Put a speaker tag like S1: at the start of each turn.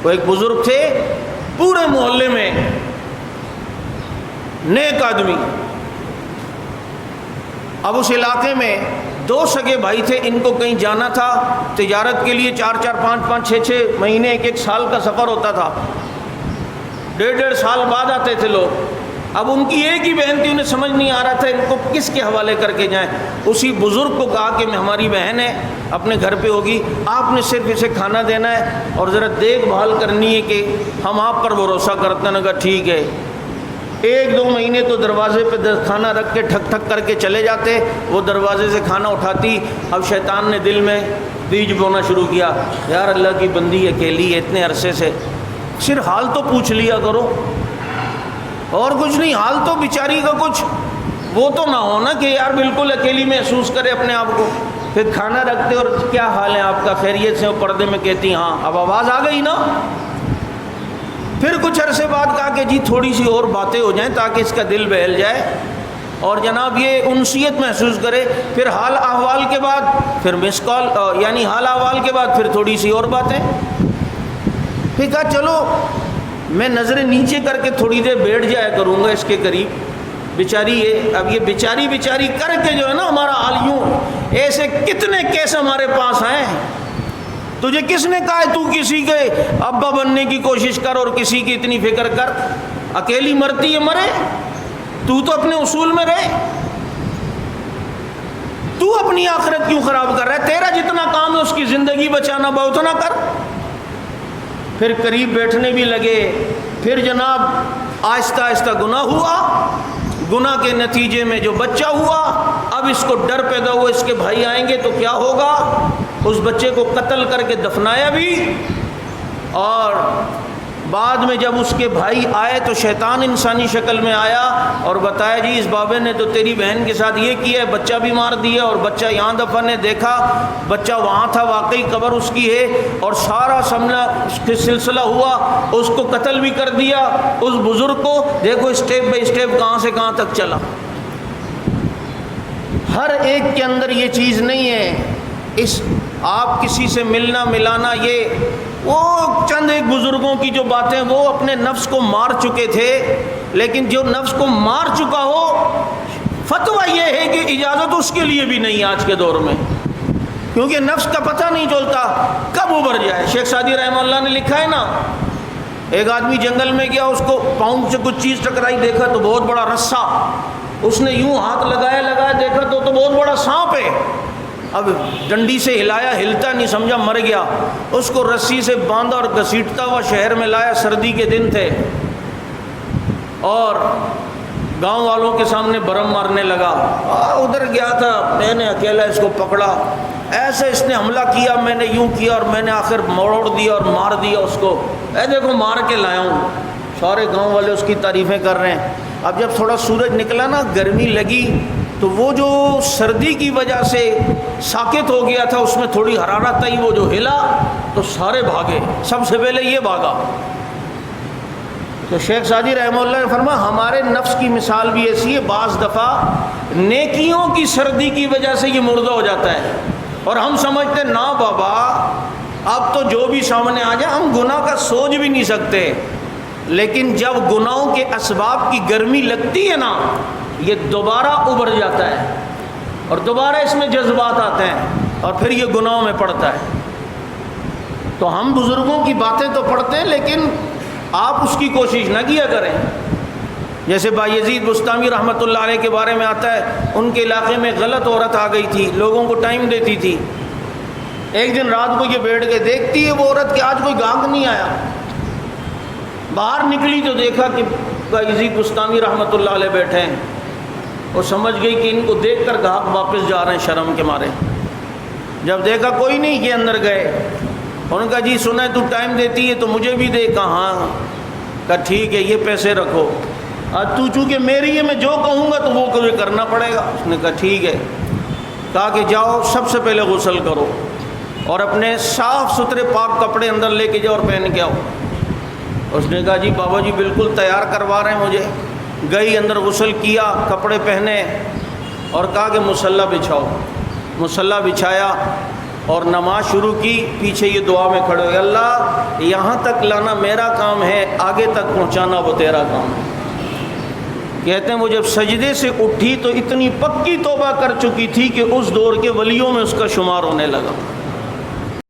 S1: وہ ایک بزرگ تھے پورے محلے میں نیک آدمی. اب اس علاقے میں 2 سگے بھائی تھے, ان کو کہیں جانا تھا تجارت کے لیے, 4 5 6 مہینے 1 سال کا سفر ہوتا تھا, 1.5 سال بعد آتے تھے لوگ. اب ان کی ایک ہی بہن تھی, انہیں سمجھ نہیں آ رہا تھا ان کو کس کے حوالے کر کے جائیں. اسی بزرگ کو کہا کہ ہماری بہن ہے, اپنے گھر پہ ہوگی, آپ نے صرف اسے کھانا دینا ہے اور ذرا دیکھ بھال کرنی ہے کہ ہم آپ پر بھروسہ کرتے ہیں. کہا ٹھیک ہے. 1-2 مہینے تو دروازے پہ کھانا رکھ کے ٹھک ٹھک کر کے چلے جاتے, وہ دروازے سے کھانا اٹھاتی. اب شیطان نے دل میں بیج بونا شروع کیا, یار اللہ کی بندی اکیلی ہے اتنے عرصے سے, صرف حال تو پوچھ لیا کرو, اور کچھ نہیں, حال تو بیچاری کا کچھ وہ تو نہ ہو نا کہ یار بالکل اکیلی محسوس کرے اپنے آپ کو. پھر کھانا رکھتے اور کیا حال ہے آپ کا, خیریت سے, وہ پردے میں کہتی ہاں. اب آواز آ گئی نا. پھر کچھ عرصے بعد کہا کہ جی تھوڑی سی اور باتیں ہو جائیں تاکہ اس کا دل بہل جائے اور جناب یہ انسیت محسوس کرے. پھر حال احوال کے بعد پھر مس کال, یعنی حال احوال کے بعد پھر تھوڑی سی اور باتیں. پھر کہا چلو میں نظریں نیچے کر کے تھوڑی دیر بیٹھ جایا کروں گا اس کے قریب. بیچاری ہے, اب یہ بیچاری کر کے جو ہے نا ہمارا حال یوں, ایسے کتنے کیس ہمارے پاس ہیں. تجھے کس نے کہا ہے تو کسی کے ابا بننے کی کوشش کر اور کسی کی اتنی فکر کر, اکیلی مرتی ہے مرے, تو اپنے اصول میں رہے. تو اپنی آخرت کیوں خراب کر رہا ہے؟ تیرا جتنا کام ہے اس کی زندگی بچانا بہت اتنا کر. پھر قریب بیٹھنے بھی لگے. پھر جناب آہستہ آہستہ گناہ ہوا, گناہ کے نتیجے میں جو بچہ ہوا, اب اس کو ڈر پیدا ہوا اس کے بھائی آئیں گے تو کیا ہوگا. اس بچے کو قتل کر کے دفنایا بھی, اور بعد میں جب اس کے بھائی آئے تو شیطان انسانی شکل میں آیا اور بتایا جی اس بابے نے تو تیری بہن کے ساتھ یہ کیا ہے, بچہ بھی مار دیا, اور بچہ یہاں دفن ہے, دیکھا بچہ وہاں تھا, واقعی قبر اس کی ہے, اور سارا سلسلہ ہوا, اس کو قتل بھی کر دیا. اس بزرگ کو دیکھو اسٹیپ بائی اسٹیپ کہاں سے کہاں تک چلا. ہر ایک کے اندر یہ چیز نہیں ہے. اس آپ کسی سے ملنا ملانا, یہ وہ چند ایک بزرگوں کی جو باتیں, وہ اپنے نفس کو مار چکے تھے, لیکن جو نفس کو مار چکا ہو, فتویٰ یہ ہے کہ اجازت اس کے لیے بھی نہیں آج کے دور میں, کیونکہ نفس کا پتہ نہیں چلتا کب ابھر جائے. شیخ سعدی رحمہ اللہ نے لکھا ہے نا, ایک آدمی جنگل میں گیا, اس کو پاؤں سے کچھ چیز ٹکرائی, دیکھا تو بہت بڑا رسا, اس نے یوں ہاتھ لگایا, دیکھا تو بہت بڑا سانپ ہے. اب ڈنڈی سے ہلایا, ہلتا نہیں, سمجھا مر گیا. اس کو رسی سے باندھا اور گھسیٹتا ہوا شہر میں لایا, سردی کے دن تھے, اور گاؤں والوں کے سامنے برم مارنے لگا. ادھر گیا تھا, میں نے اکیلا اس کو پکڑا, ایسے اس نے حملہ کیا, میں نے یوں کیا, اور میں نے آخر موڑ دیا اور مار دیا اس کو. دیکھو مار کے لایا ہوں. سارے گاؤں والے اس کی تعریفیں کر رہے ہیں. اب جب تھوڑا سورج نکلا نا, گرمی لگی, تو وہ جو سردی کی وجہ سے ساکت ہو گیا تھا, اس میں تھوڑی حرارت آئی, وہ جو ہلا تو سارے بھاگے, سب سے پہلے یہ بھاگا. تو شیخ سعدی رحمہ اللہ نے فرمایا ہمارے نفس کی مثال بھی ایسی ہے, بعض دفعہ نیکیوں کی سردی کی وجہ سے یہ مردہ ہو جاتا ہے, اور ہم سمجھتے نا بابا اب تو جو بھی سامنے آ جائے ہم گناہ کا سوچ بھی نہیں سکتے. لیکن جب گناہوں کے اسباب کی گرمی لگتی ہے نا, یہ دوبارہ ابھر جاتا ہے, اور دوبارہ اس میں جذبات آتے ہیں, اور پھر یہ گناہوں میں پڑتا ہے. تو ہم بزرگوں کی باتیں تو پڑھتے ہیں, لیکن آپ اس کی کوشش نہ کیا کریں. جیسے بایزید بستامی رحمۃ اللہ علیہ کے بارے میں آتا ہے, ان کے علاقے میں غلط عورت آ گئی تھی, لوگوں کو ٹائم دیتی تھی. ایک دن رات کو یہ بیٹھ کے دیکھتی ہے وہ عورت کہ آج کوئی گاہک نہیں آیا. باہر نکلی تو دیکھا کہ بایزید بستامی رحمۃ اللہ علیہ بیٹھے ہیں. وہ سمجھ گئی کہ ان کو دیکھ کر گاہک واپس جا رہے ہیں شرم کے مارے. جب دیکھا کوئی نہیں, یہ اندر گئے. انہوں نے کہا جی سنا ہے تو ٹائم دیتی ہے تو مجھے بھی دے. کہا ہاں. کہا ٹھیک ہے, یہ پیسے رکھو. آج تو چونکہ میری ہے, میں جو کہوں گا تو وہ مجھے کرنا پڑے گا. اس نے کہا ٹھیک ہے. کہا کہ جاؤ سب سے پہلے غسل کرو, اور اپنے صاف ستھرے پاک کپڑے اندر لے کے جاؤ اور پہن کے آؤ. اس نے کہا جی بابا جی بالکل تیار کروا رہے ہیں مجھے. گئی, اندر غسل کیا, کپڑے پہنے, اور کہا کہ مصلی بچھاؤ. مصلی بچھایا, اور نماز شروع کی، پیچھے یہ دعا میں کھڑے ہوئے، اللہ یہاں تک لانا میرا کام ہے، آگے تک پہنچانا وہ تیرا کام ہے۔ کہتے ہیں وہ جب سجدے سے اٹھی تو اتنی پکی توبہ کر چکی تھی کہ اس دور کے ولیوں میں اس کا شمار ہونے لگا۔